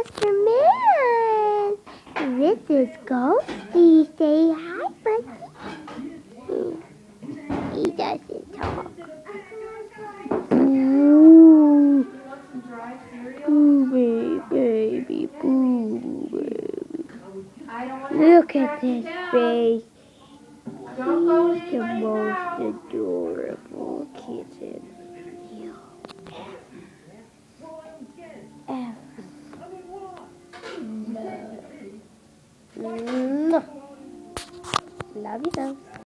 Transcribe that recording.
Mr. Man. This is Ghosty. Say hi, buddy. He doesn't talk. Ooh. Boo, baby, boo, baby. Look at his face. He's the most adorable kitten ever. Love you, though.